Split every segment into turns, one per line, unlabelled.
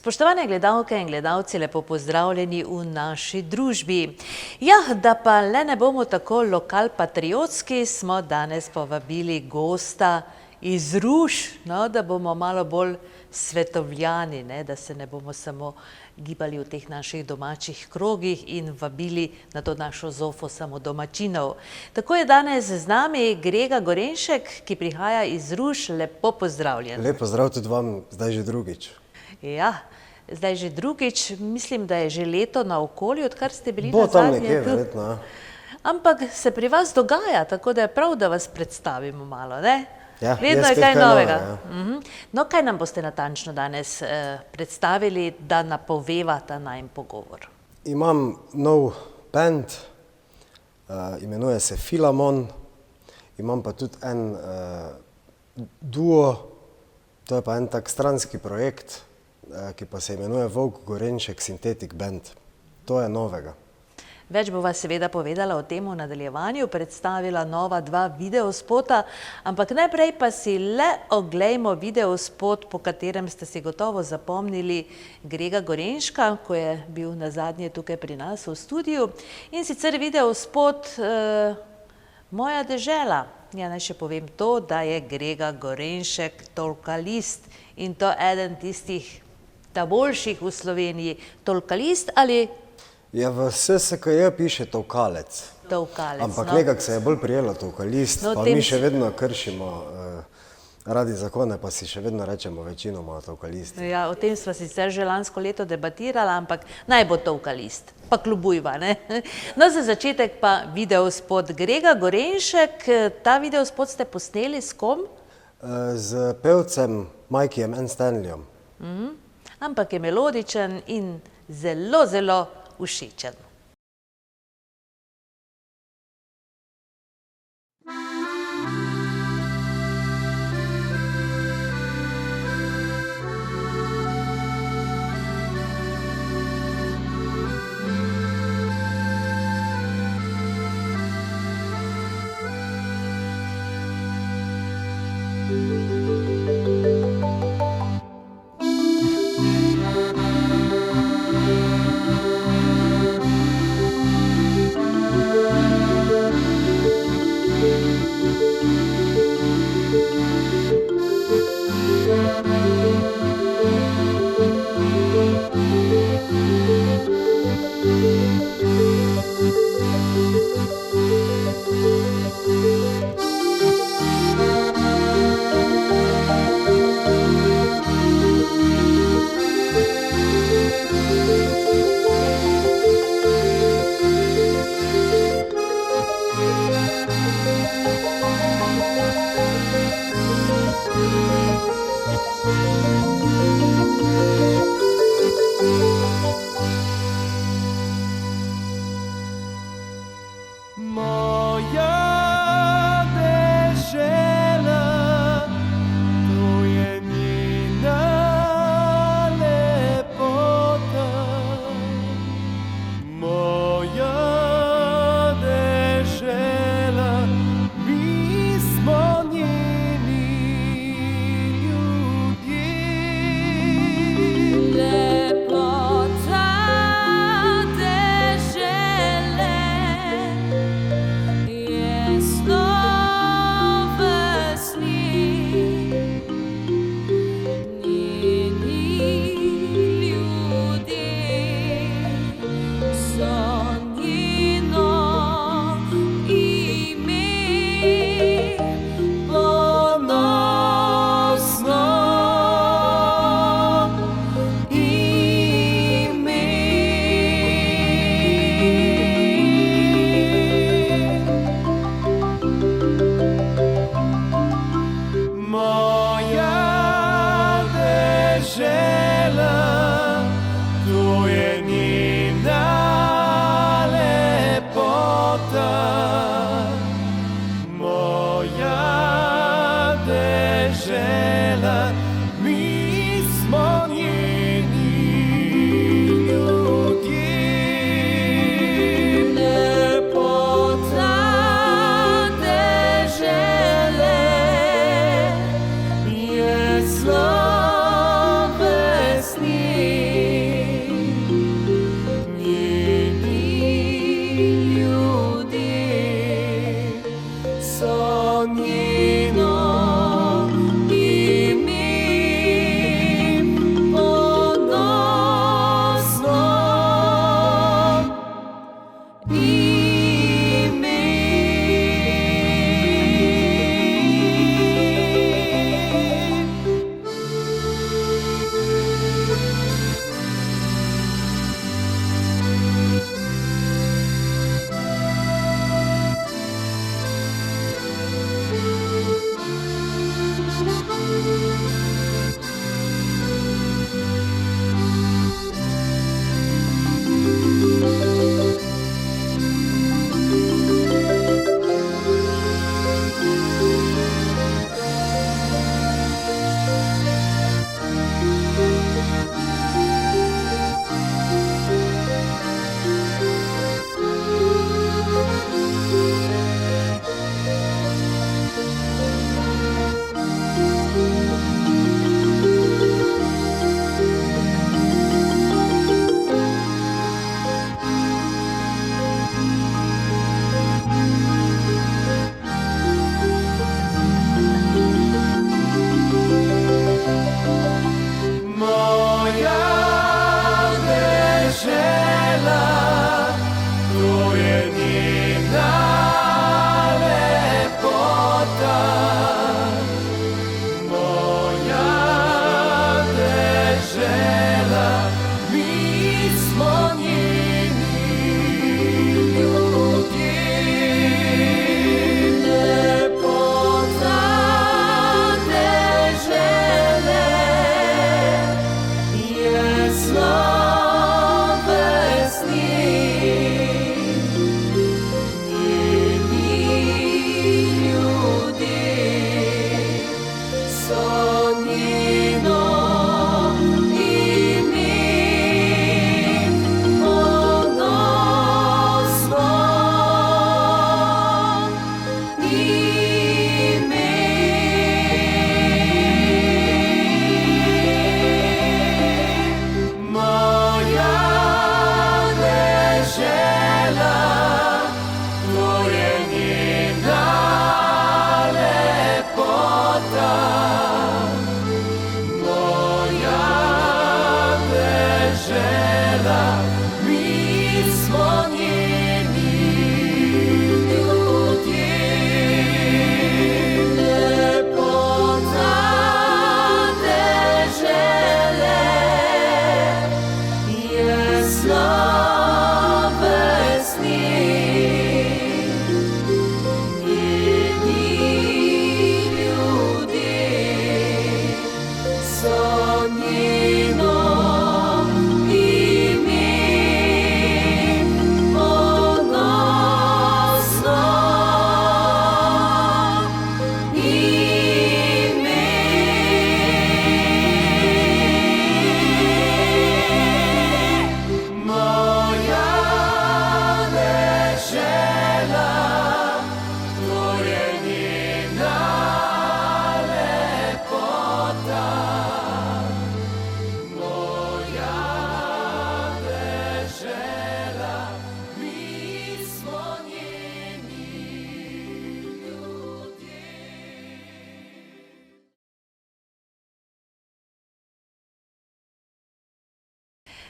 Spoštovane gledalke in gledalci, lepo pozdravljeni v naši družbi. Ja, da pa le ne bomo tako lokalpatriotski, smo danes povabili gosta iz Ruš, da bomo malo bolj svetovljani, da se ne bomo samo gibali v teh naših domačih krogih in vabili na to našo zofo samo domačinov. Tako je danes z nami Grega Gorenšek, ki prihaja iz Ruš. Lepo pozdravljen.
Lep pozdrav tudi vam, zdaj že drugič.
Ja, zdaj že drugič, mislim, da je že leto na okolju, odkar ste bili
Bo tam
nazadnje
nekje,
tu.
verjetno.
Ampak se pri vas dogaja, tako da je prav, da vas predstavimo malo, ne?
Ja,
Vedno
je
je
spet
kaj
kaj
novega.
novega,
No, kaj nam boste natančno danes predstavili, da napoveva ta najin pogovor?
Imam nov band, imenuje se Filamon, imam pa tudi en duo, to je pa en tak stranski projekt, ki pa se imenuje Volk Gorenšek Synthetic Band. To je novega.
Več bova seveda povedala o tem v nadaljevanju, predstavila nova dva videospota, ampak najprej pa si le oglejmo videospot, po katerem ste si gotovo zapomnili Grega Gorenška, ko je bil nazadnje tukaj pri nas v studiu. In sicer videospot Moja dežela. Ja, naj še povem to, da je Grega Gorenšek tolkalist in to eden tistih ta boljših v Sloveniji. Tolkalist ali
Ja, v SSKJ piše tolkalec.
tolkalec?
Ampak nekako se je bolj prijelo tolkalist,
No,
pa
tem
mi še vedno kršimo radi zakone, pa si še vedno rečemo večinoma tolkalisti.
Ja, o tem sva sicer že lansko leto debatirala, ampak naj bo tolkalist. Pa klubujva, ne? No, za začetek pa videospot Grega Gorenšek. Ta videospot ste posneli s kom?
Z pevcem Mikeyjem N. Stanleyjem.
Ampak je melodičen in zelo, zelo všečen.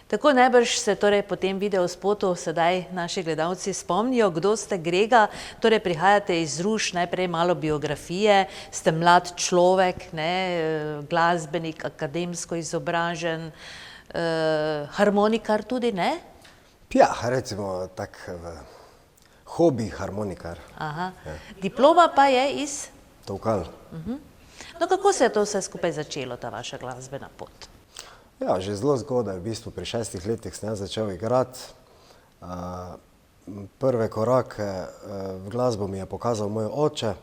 Tako najbrž se torej po tem videospotu sedaj naši gledalci spomnijo, kdo ste Grega. Torej prihajate iz Ruš, najprej malo biografije, ste mlad človek, glasbenik, akademsko izobražen, harmonikar tudi, ne?
Ja, recimo tak hobi harmonikar.
Aha. Diploma pa je iz?
Tolkal.
No, kako se je to vse skupaj začelo, ta vaša glasbena pot?
Ja, že zelo zgodaj, v bistvu pri 6 letih sem jaz začel igrati. Prve korake v glasbo mi je pokazal moj oče,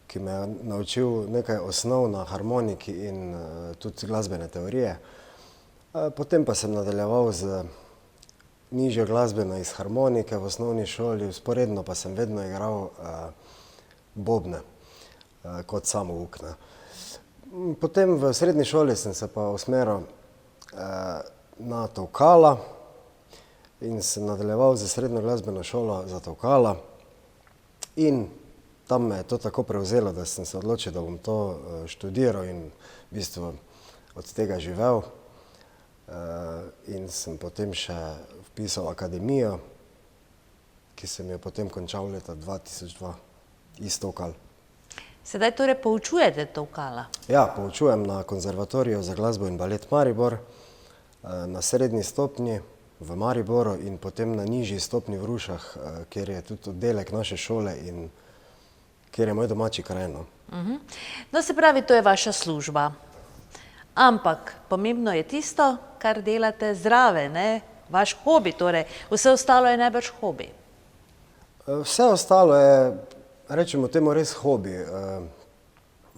ki me je naučil nekaj osnov na harmoniki in tudi glasbene teorije. Potem pa sem nadaljeval z nižjo glasbeno iz harmonike v osnovni šoli, vzporedno pa sem vedno igral bobne kot samouk. Potem v srednji šoli sem se pa usmeril na tolkala in sem nadaljeval z srednjo glasbeno šolo za tolkala in tam me je to tako prevzelo, da sem se odločil, da bom to študiral in v bistvu od tega živel. In sem potem še vpisal akademijo, ki sem jo potem končal leta 2002, iz Tokal.
Sedaj torej poučujete Tokala?
Ja, poučujem na Konzervatoriju za glasbo in balet Maribor, na srednji stopnji v Mariboru in potem na nižji stopnji v Rušah, kjer je tudi oddelek naše šole in kjer je moj domači kraj.
No, se pravi, to je vaša služba. Ampak pomembno je tisto, kar delate zraven, ne? Vaš hobi, torej. Vse ostalo je najbrž hobi.
Vse ostalo je, rečemo temu, res hobi.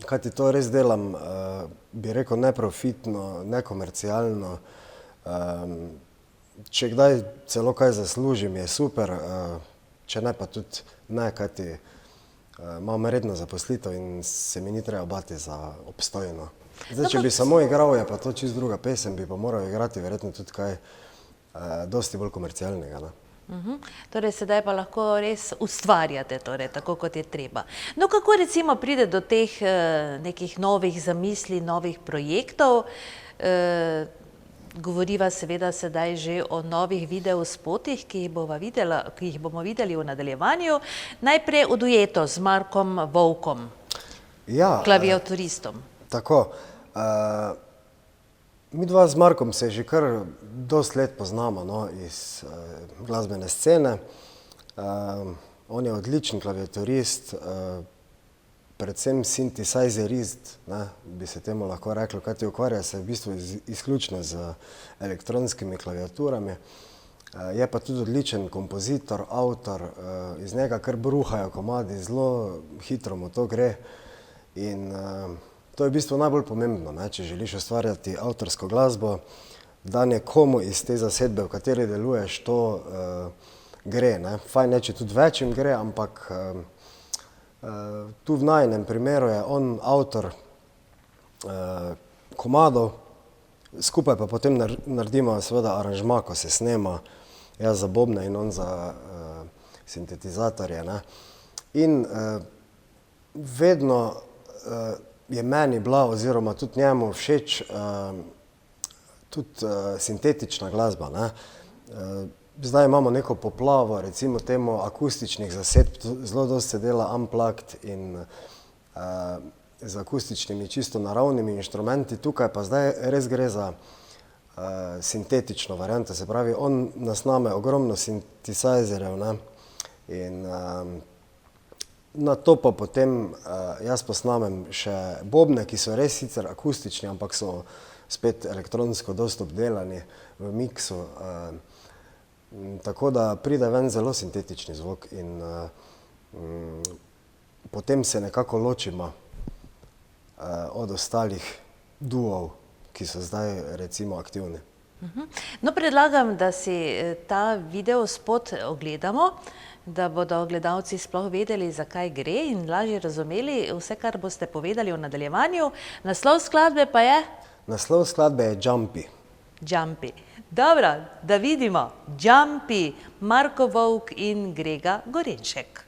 Kajti to res delam, bi rekel, neprofitno, nekomercialno. Če kdaj celo kaj zaslužim, je super, če ne pa tudi ne, kajti imam redno zaposlitev in se mi ni treba bati za obstojno. Zdaj, če bi samo igral, je pa to čisto druga pesem, bi pa moral igrati verjetno tudi kaj dosti bolj komercialnega.
Torej, sedaj pa lahko res ustvarjate, torej, tako kot je treba. No, kako recimo pride do teh nekih novih zamisli, novih projektov? Govoriva seveda sedaj že o novih videospotih, ki jih bomo videli v nadaljevanju. Najprej v duetu z Markom Vovkom, klaviaturistom.
Tako. Midva z Markom se že kar dosti let poznamo iz glasbene scene. On je odličen klaviaturist, predvsem synthesizerist, bi se temu lahko reklo, kajti ukvarja se v bistvu izključno z elektronskimi klaviaturami. Je pa tudi odličen kompozitor, avtor, iz njega kar bruhajo komadi, zelo hitro mu to gre. In to je v bistvu najbolj pomembno, če želiš ustvarjati avtorsko glasbo, da nekomu iz te zasedbe, v kateri deluješ, to gre. Fajn je, če tudi več jim gre, ampak tu v najinem primeru je on avtor komadov, skupaj pa potem naredimo seveda aranžma, ko se snema, jaz za bobne in on za sintetizatorje. In vedno je meni bila oziroma tudi njemu všeč tudi sintetična glasba. Zdaj imamo neko poplavo, recimo temu akustičnih zasedb, zelo dosti se dela unplugged in z akustičnimi čisto naravnimi inštrumenti, tukaj pa zdaj res gre za sintetično varianto, se pravi, on nasname ogromno synthesizerjev in na to pa potem jaz posnamem še bobne, ki so res sicer akustični, ampak so spet elektronsko dosti obdelani v miksu. Tako da pride ven zelo sintetični zvok in potem se nekako ločimo od ostalih duov, ki so zdaj recimo aktivni.
No, predlagam, da si ta videospot ogledamo, da bodo gledalci sploh vedeli, za kaj gre in lažje razumeli vse, kar boste povedali v nadaljevanju. Naslov skladbe pa je?
Naslov skladbe je Jumpy.
Jumpy. Dobro, da vidimo. Jumpy, Marko Vovk in Grega Gorenšek.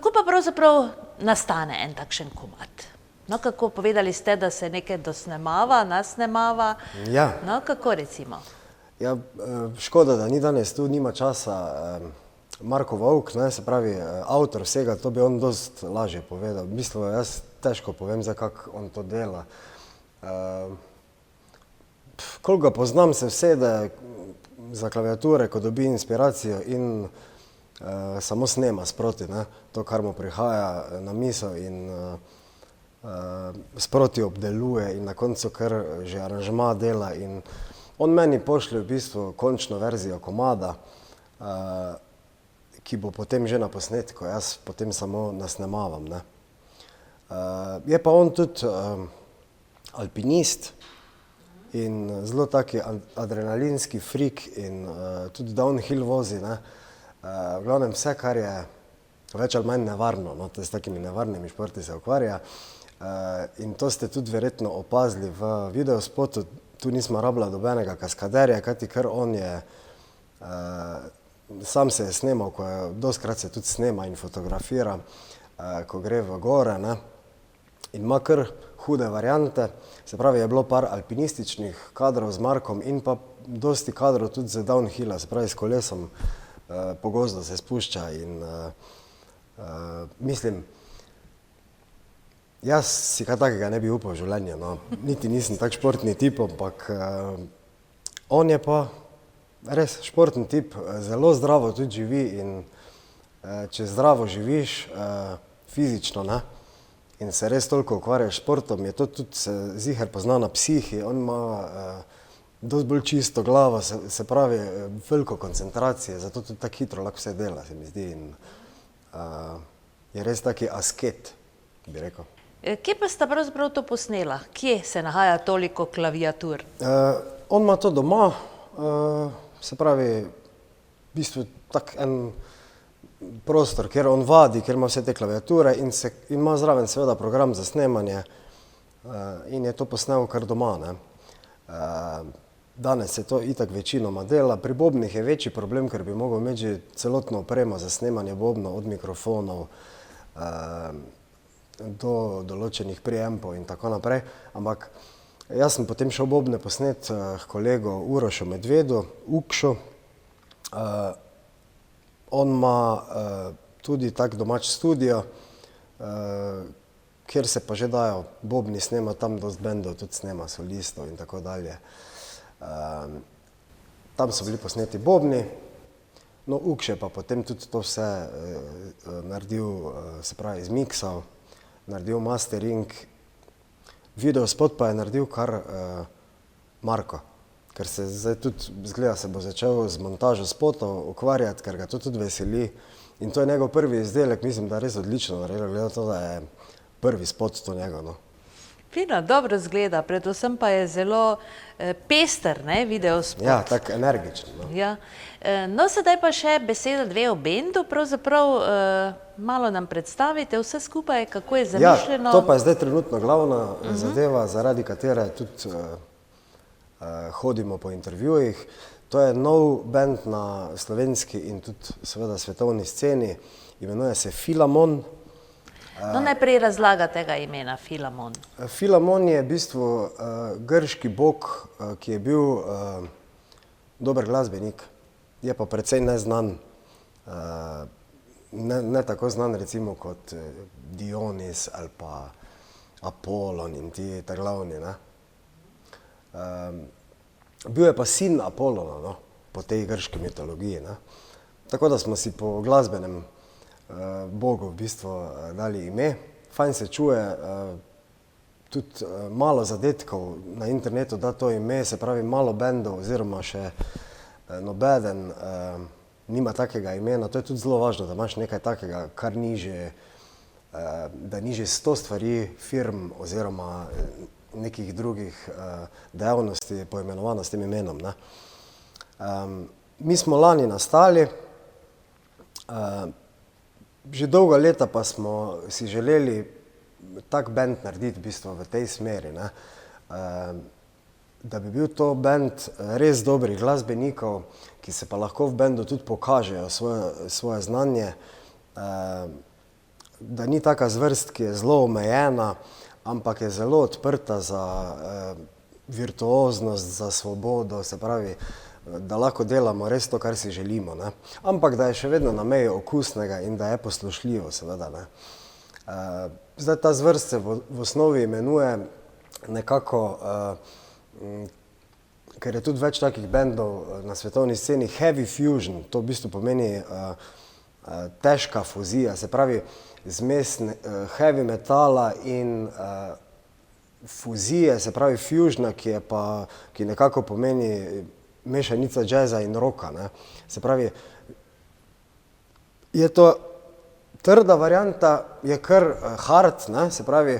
Kako pa pravzaprav nastane en takšen komad? No, kako povedali ste, da se nekaj dosnemava, nasnemava.
Ja.
No, kako recimo?
Ja, škoda, da ni danes tu, nima časa Marko Vovk, ne, se pravi avtor vsega, to bi on dost lažje povedal. V bistvu jaz težko povem, za kako on to dela. Koliko ga poznam, se vsede za klaviature, ko dobi inspiracijo in samo snema sproti, ne, to, kar mu prihaja na misel in sproti obdeluje in na koncu kar že aranžma dela in on meni pošlje v bistvu končno verzijo komada, ki bo potem že na posnetku, jaz potem samo nasnemavam, ne. Je pa on tudi alpinist in zelo taki adrenalinski frik in tudi downhill vozi, ne. V glavnem vse, kar je več ali manj nevarno, no, to je s takimi nevarnimi športi se ukvarja. In to ste tudi verjetno opazili v videospotu, tu nismo rabila dobenega kaskaderja, kajti ker on je, sam se je snemal, dostikrat se tudi snema in fotografira, ko gre v gore, ne, in ima kar hude variante, se pravi, je bilo par alpinističnih kadrov z Markom in pa dosti kadrov tudi z downhilla, se pravi, s kolesom po gozdu se spušča in mislim, jaz si kaj takega ne bi upal v življenju, no, niti nisem tak športni tip, ampak on je pa res športni tip, zelo zdravo tudi živi in če zdravo živiš fizično, ne, in se res toliko ukvarjaš s športom, je to tudi se ziher pozna na psihi, on ima dosti bolj čisto glavo, se pravi veliko koncentracije, zato tudi tako hitro lahko vse dela, se mi zdi, in je res taki asket, bi rekel.
Kje pa sta pravzaprav to posnela? Kje se nahaja toliko klaviatur?
On ima to doma, se pravi, v bistvu tak en prostor, kjer on vadi, kjer ima vse te klaviature in ima zraven seveda program za snemanje in je to posnel kar doma, ne. Danes se to itak večinoma dela, pri bobnih je večji problem, ker bi mogel imeti že celotno opremo za snemanje bobnov, od mikrofonov do določenih preampov in tako naprej, ampak jaz sem potem šel bobne posnet k kolegu Urošu Medvedu, Ukšu. On ima tudi tak domač studio, kjer se pa že dajo bobni snema, tam dosti bendov tudi snema, solistov in tako dalje. Tam so bili posneti bobni, no Ukš je pa potem tudi to vse naredil, se pravi izmiksal, naredil mastering, videospot pa je naredil kar Marko, ker se zdaj tudi, zgleda, se bo začel z montažo spotov ukvarjati, ker ga to tudi veseli in to je njegov prvi izdelek, mislim, da je res odlično naredil, glede to, da je prvi spot to njegov, no.
Fino, dobro zgleda, predvsem pa je zelo pester, ne, videospot.
Ja, tak energičen, no.
Ja. No, sedaj pa še beseda dve o bendu, pravzaprav malo nam predstavite vse skupaj, kako je zamišljeno.
Ja, to pa je zdaj trenutno glavna zadeva, zaradi katere tudi hodimo po intervjujih. To je nov bend na slovenski in tudi seveda svetovni sceni, imenuje se Filamon.
No, najprej razlaga tega imena, Filamon.
Filamon je v bistvu grški bog, ki je bil dober glasbenik, je pa precej neznan, ne tako znan recimo kot Dionis ali pa Apollon in ti ta glavni, ne. Bil je pa sin Apollona, no, po tej grški mitologiji, ne. Tako da smo si po glasbenem bogu v bistvu dali ime. Fajn se čuje, tudi malo zadetkov na internetu da to ime, se pravi malo bendov oziroma še nobeden nima takega imena. To je tudi zelo važno, da imaš nekaj takega, kar ni že, da ni že 100 stvari, firm oziroma nekih drugih dejavnosti poimenovano s tem imenom, ne. Mi smo lani nastali, že dolga leta pa smo si želeli tak bend narediti v bistvu v tej smeri, ne. Da bi bil to bend res dobrih glasbenikov, ki se pa lahko v bendu tudi pokažejo svoje znanje da ni taka zvrst, ki je zelo omejena, ampak je zelo odprta za virtuoznost, za svobodo, se pravi, da lahko delamo res to, kar si želimo, ne. Ampak da je še vedno na meji okusnega in da je poslušljivo, seveda, ne. Zdaj ta zvrst se v osnovi imenuje nekako, ker je tudi več takih bendov na svetovni sceni, heavy fusion, to v bistvu pomeni težka fuzija, se pravi zmes heavy metala in fuzije, se pravi fusiona, ki nekako pomeni mešanica džeza in rocka, ne. Se pravi, je to trda varianta, je kar hard, ne, se pravi,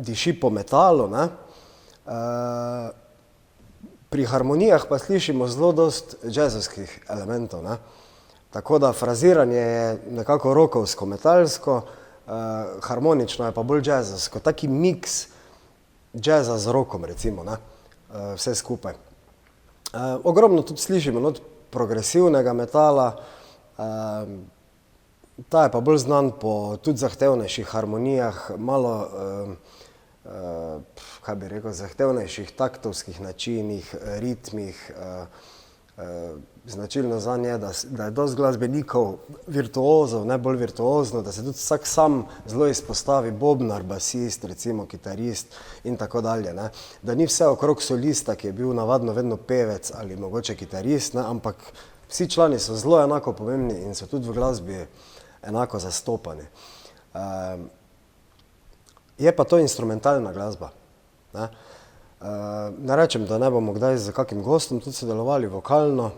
diši po metalu, ne. Pri harmonijah pa slišimo zelo dosti džezovskih elementov, ne. Tako da fraziranje je nekako rockovsko, metalsko, harmonično je pa bolj džezovsko, taki miks džeza z rockom, recimo, ne, vse skupaj. Ogromno tudi slišimo not progresivnega metala, ta je pa bolj znan po tudi zahtevnejših harmonijah, malo, kaj bi rekel, zahtevnejših taktovskih načinih, ritmih. Značilno zanje je, da je dosti glasbenikov virtuozov, najbolj virtuozno, da se tudi vsak sam zelo izpostavi, bobnar, basist, recimo kitarist in tako dalje, ne. Da ni vse okrog solista, ki je bil navadno vedno pevec ali mogoče kitarist, ne, ampak vsi člani so zelo enako pomembni in so tudi v glasbi enako zastopani. Je pa to instrumentalna glasba, ne. Ne rečem, da ne bomo kdaj z kakim gostom tudi sodelovali vokalno,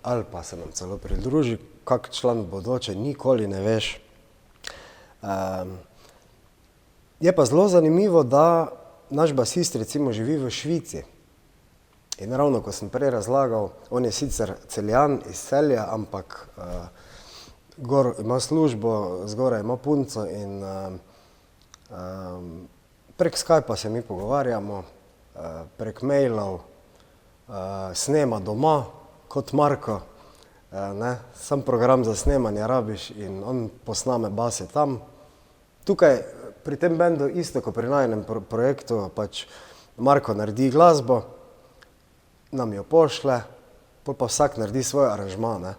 ali pa se nam celo pridruži kak član bodoče, nikoli ne veš. Je pa zelo zanimivo, da naš basist recimo živi v Švici. In ravno, ko sem prej razlagal, on je sicer Celjan iz Celja, ampak gor ima službo, zgoraj ima punco in prek Skypa se mi pogovarjamo, prek mailov, snema doma, kot Marko, ne, sam program za snemanje rabiš in on posname base tam. Tukaj pri tem bendu isto, kot pri najinem projektu, pač Marko naredi glasbo, nam jo pošle, pol pa vsak naredi svoj aranžma, ne.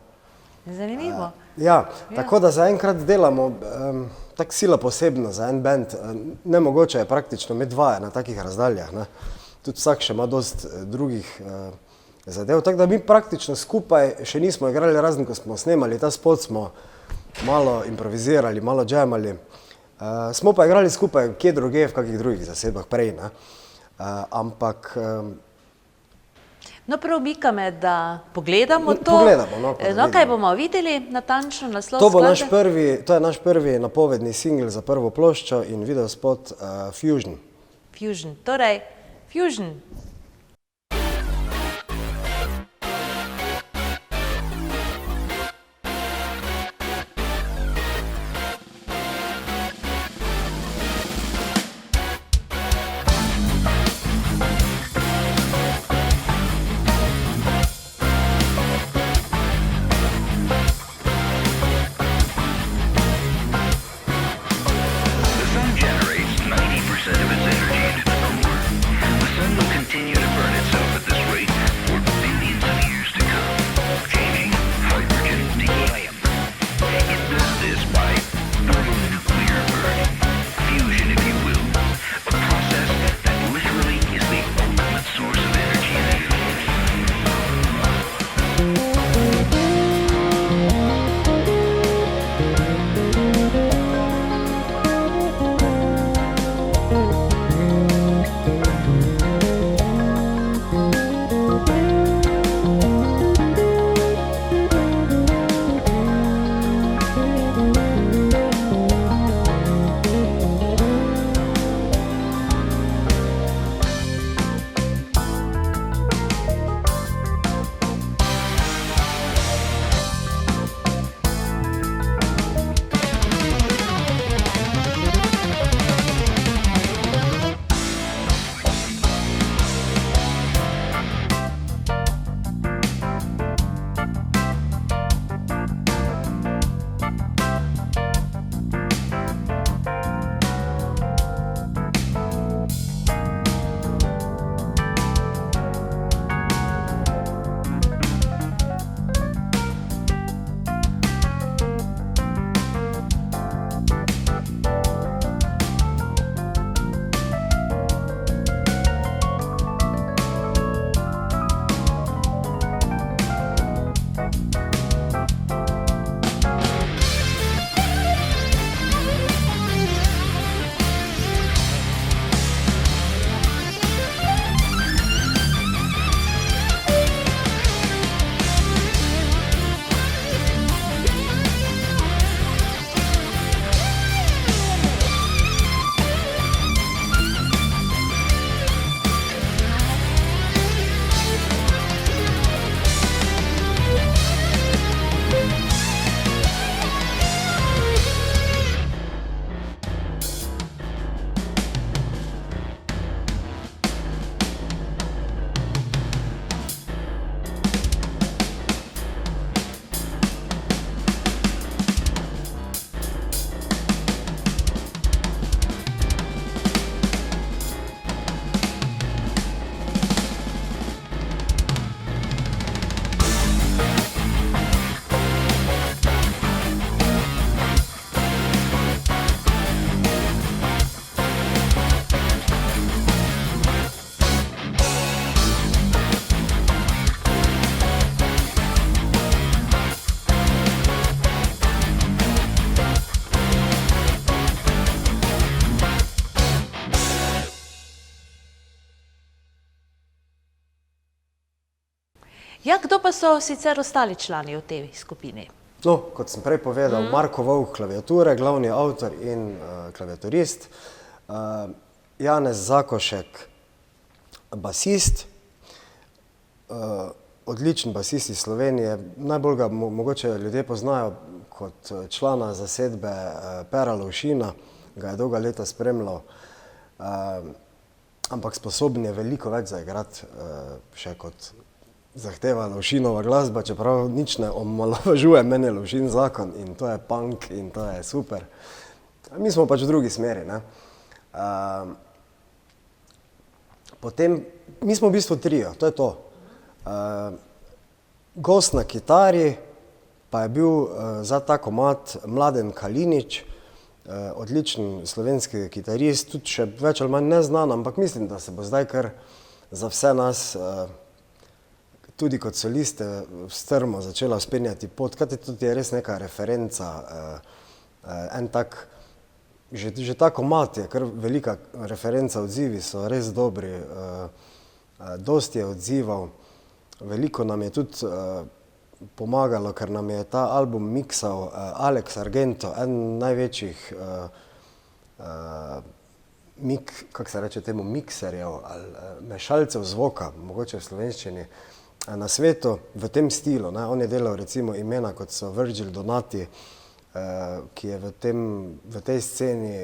Zanimivo.
Ja, tako da zaenkrat delamo tako sila posebno za en bend, nemogoče je praktično imeti dvaja na takih razdaljah, ne. Tudi vsak še ima dosti drugih zadev, tako da mi praktično skupaj še nismo igrali, razen ko smo snemali ta spot, smo malo improvizirali, malo džemali. Smo pa igrali skupaj kje druge, v kakih drugih zasedbah prej, ne. Ampak
No, prav mika me, da pogledamo to.
Pogledamo, no, pa da
No, kaj
vidimo.
bomo videli, natančno naslov
To bo
skladbe?
to je naš prvi napovedni singel za prvo ploščo in videospot Fusion.
Fusion. Torej, Fusion.
The sun generates 90% of its energy into the core. The sun will continue
Ja, kdo pa so sicer ostali člani v tej skupini?
No, kot sem prej povedal, Marko Vovk klaviature, glavni avtor in klaviaturist, Janez Zakošek, basist, odličen basist iz Slovenije, najbolj ga mogoče ljudje poznajo kot člana zasedbe Pera Lovšina, ga je dolga leta spremljal, ampak sposoben je veliko več zaigrati še kot zahteva Lovšinova glasba, čeprav nič ne omalovažuje, meni je Lovšin zakon in to je punk in to je super. Mi smo pač v drugi smeri, ne. Potem, mi smo v bistvu trio, to je to. Gost na kitari pa je bil za ta komad Mladen Kalinić, odličen slovenski kitarist, tudi še več ali manj neznan, ampak mislim, da se bo zdaj kar za vse nas, tudi kot soliste, strmo začela vzpenjati pot, kajti tudi je res neka referenca, en tak, že ta komad je kar velika referenca, odzivi so res dobri, dosti je odzival, veliko nam je tudi pomagalo, ker nam je ta album miksal Alex Argento, en največjih kako se reče temu, mikserjev ali mešalcev zvoka, mogoče v slovenščini, na svetu v tem stilu, ne. On je delal recimo imena, kot so Virgil Donati, ki je v tej sceni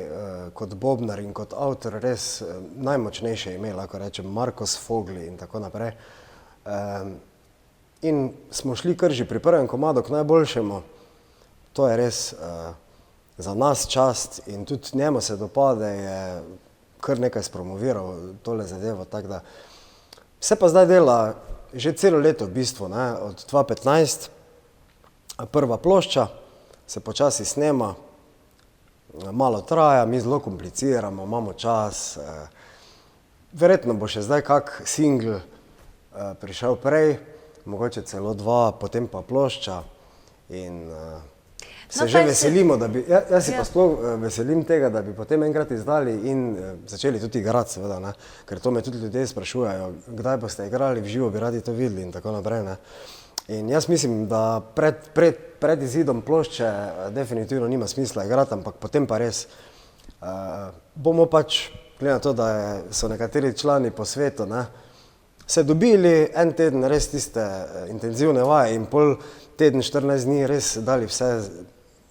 kot bobnar in kot avtor res najmočnejše ime, lahko rečem, Marcos Fogli in tako naprej. In smo šli kar že pri prvem komadu k najboljšemu, to je res za nas čast in tudi njemu se dopade, je kar nekaj spromoviral tole zadevo, tako da se pa zdaj dela že celo leto v bistvu, ne, od 2015, prva plošča, se počasi snema, malo traja, mi zelo kompliciramo, imamo čas, verjetno bo še zdaj kak singl prišel prej, mogoče celo 2, potem pa plošča in se že veselimo, da bi, jaz si pa sploh veselim tega, da bi potem enkrat izdali in začeli tudi igrati seveda, ne, ker to me tudi ljudje sprašujejo, kdaj boste igrali, v živo bi radi to videli in tako naprej, ne. In jaz mislim, da pred izidom plošče definitivno nima smisla igrati, ampak potem pa res bomo pač, glede na to, da so nekateri člani po svetu, ne, se dobili en teden res tiste intenzivne vaje in pol teden, 14 dni res dali vse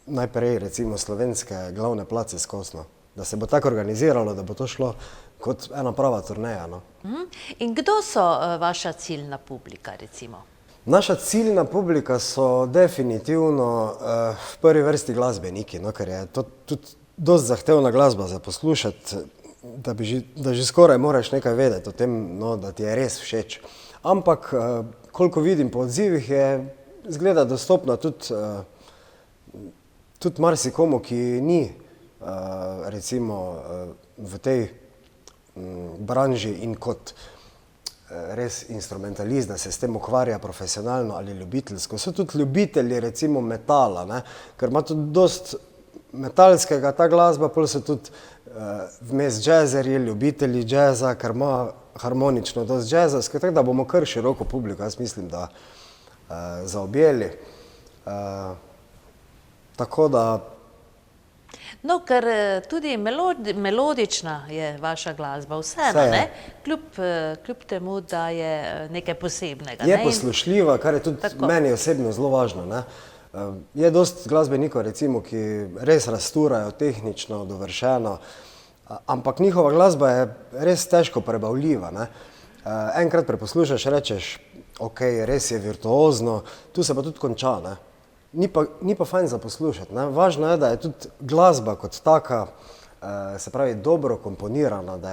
najprej recimo slovenske glavne place skozi, no. Da se bo tako organiziralo, da bo to šlo kot ena prava turneja, no.
In kdo so vaša ciljna publika recimo?
Naša ciljna publika so definitivno v prvi vrsti glasbeniki, no, ker je to tudi dosti zahtevna glasba za poslušati, da že skoraj moraš nekaj vedeti o tem, no, da ti je res všeč. Ampak, koliko vidim po odzivih, je izgleda dostopna tudi marsikomu, ki ni recimo v tej branži in kot res instrumentalist, da se s tem ukvarja profesionalno ali ljubiteljsko. So tudi ljubitelji recimo metala, ne, ker ima tudi dosti metalskega ta glasba, pol so tudi vmes džezerji, ljubitelji džeza, ker ima harmonično dosti džezovske, tako da bomo kar široko publiko, jaz mislim, da zaobjeli. Tako da...
No, ker tudi melodična je vaša glasba, vseeno, ne? Kljub temu, da je nekaj posebnega.
Je poslušljiva, kar je tudi meni osebno zelo važno, ne. Je dosti glasbenikov, recimo, ki res rasturajo tehnično, dovršeno, ampak njihova glasba je res težko prebavljiva, ne. Enkrat preposlušaš, rečeš, ok, res je virtuozno, tu se pa tudi konča, ne. Ni pa fajn za poslušati, ne. Važno je, da je tudi glasba kot taka, se pravi, dobro komponirana, da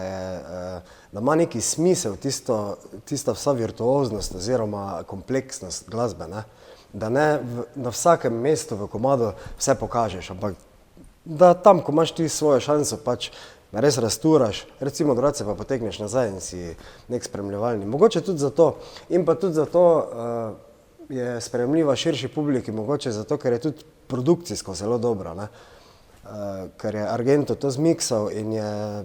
ima neki smisel tista vsa virtuoznost oziroma kompleksnost glasbe, ne. Da ne na vsakem mestu v komadu vse pokažeš, ampak da tam, ko imaš ti svojo šanso, pač res rasturaš, recimo drugače pa potegneš nazaj in si nek spremljevalni. Mogoče tudi zato in pa tudi zato je sprejemljiva širši publiki, mogoče zato, ker je tudi produkcijsko zelo dobra, ne. Ker je Argento to zmiksal in je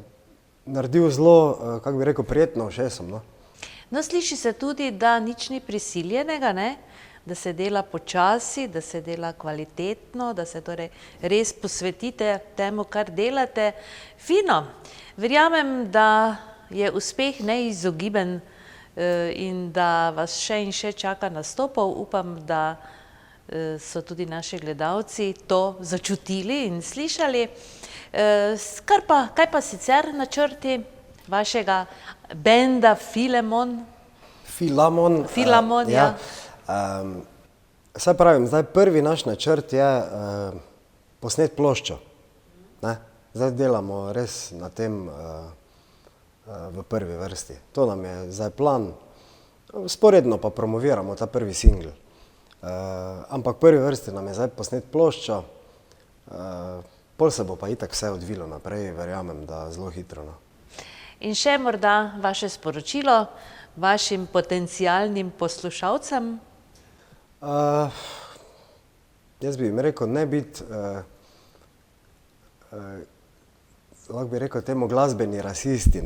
naredil zelo, kako bi rekel, prijetno ušesom, no.
No, sliši se tudi, da nič ni prisiljenega, ne? Da se dela počasi, da se dela kvalitetno, da se torej res posvetite temu, kar delate. Fino. Verjamem, da je uspeh neizogiben in da vas še in še čaka nastopov. Upam, da so tudi naši gledalci to začutili in slišali. Kaj pa sicer načrti vašega benda Filemon? Filamon, ja.
Saj pravim, zdaj prvi naš načrt je posnet ploščo. Zdaj delamo res na tem v prvi vrsti. To nam je zdaj plan. Sporedno pa promoviramo ta prvi singl. Ampak prvi vrsti nam je zdaj posnet ploščo. Pol se bo pa itak vse odvilo naprej, verjamem, da zelo hitro.
In še morda vaše sporočilo vašim potencialnim poslušalcem?
Jaz bi jim rekel, ne biti, lahko bi rekel temu glasbeni rasisti.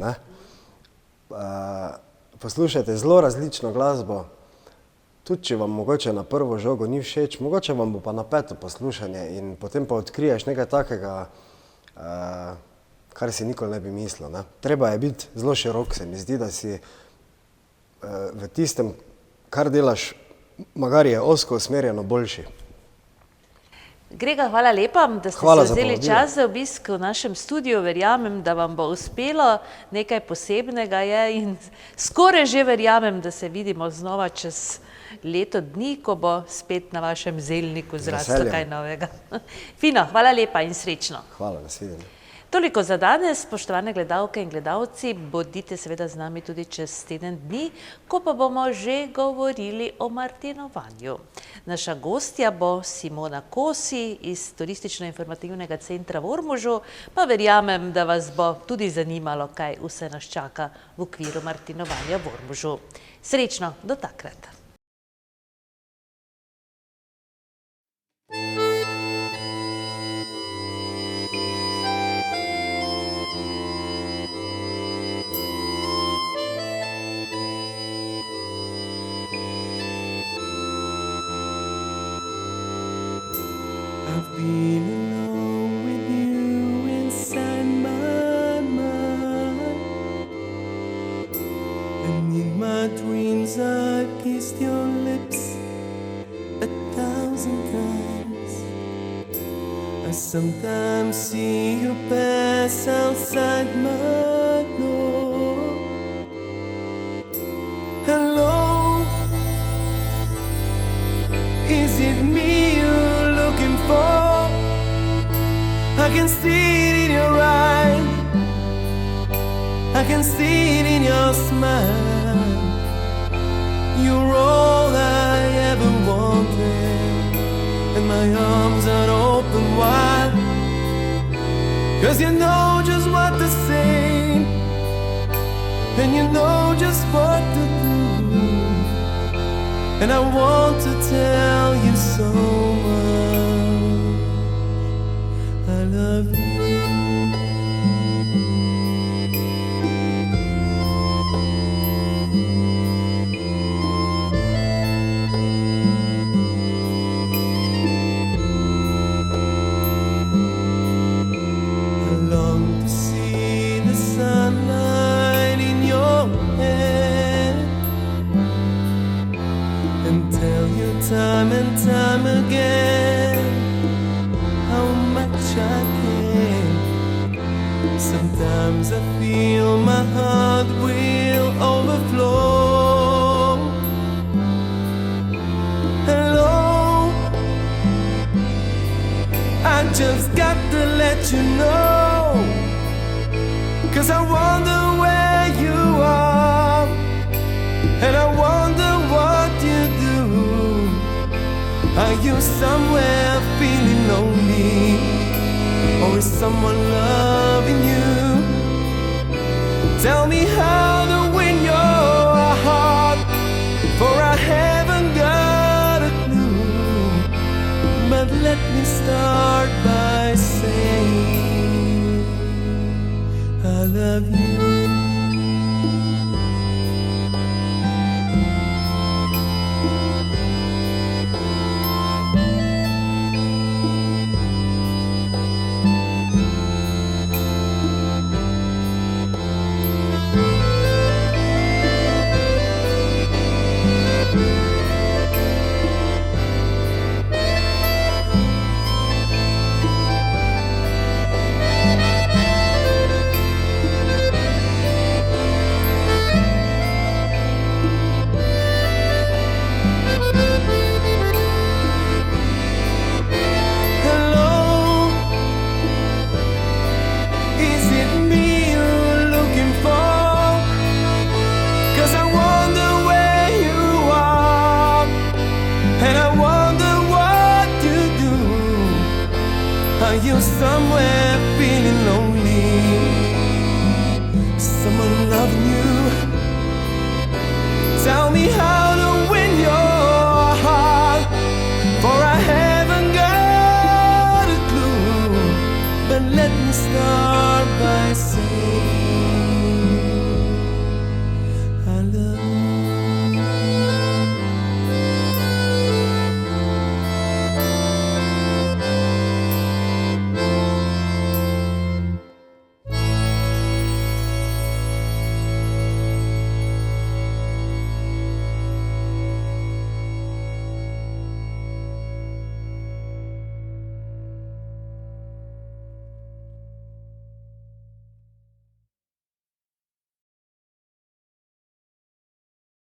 Poslušajte zelo različno glasbo, tudi če vam mogoče na prvo žogo ni všeč, mogoče vam bo pa na peto poslušanje in potem pa odkriješ nekaj takega, kar si nikoli ne bi mislil. Treba je biti zelo širok, se mi zdi, da si v tistem, kar delaš, magari je ozko usmerjeno boljši.
Grega, hvala lepa, da ste se vzeli čas za obisk v našem studiu. Verjamem, da vam bo uspelo, nekaj posebnega je in skoraj že verjamem, da se vidimo znova čez leto dni, ko bo spet na vašem zelniku zraslo kaj novega. Fino, hvala lepa in srečno.
Hvala, nasvidenje.
Toliko za danes, spoštovane gledalke in gledalci, bodite seveda z nami tudi čez teden dni, ko pa bomo že govorili o martinovanju. Naša gostja bo Simona Kosi iz Turistično-informativnega centra v Ormožu, pa verjamem, da vas bo tudi zanimalo, kaj vse nas čaka v okviru martinovanja v Ormožu. Srečno, do takrat.
I've been alone with you inside my mind, and in my dreams I've kissed your lips 1,000 times. I sometimes see you pass outside my door. Hello, is it me you're looking for? I can see it in your eyes, I can see it in your smile. You're all I ever wanted, and my arms are open wide, 'cause you know just what to say, and you know just what to do, and I want to tell you so much. I love you. I long to see the sunlight in your hair and tell you time and time again how much I care. Sometimes I feel my heart will overflow. Hello, I just got to let you know, 'cause I wonder where you are, and I wonder what you do. Are you somewhere feeling lonely, or is someone loving you? Tell me how to win your heart, for I haven't got a clue. But let me start by saying I love you.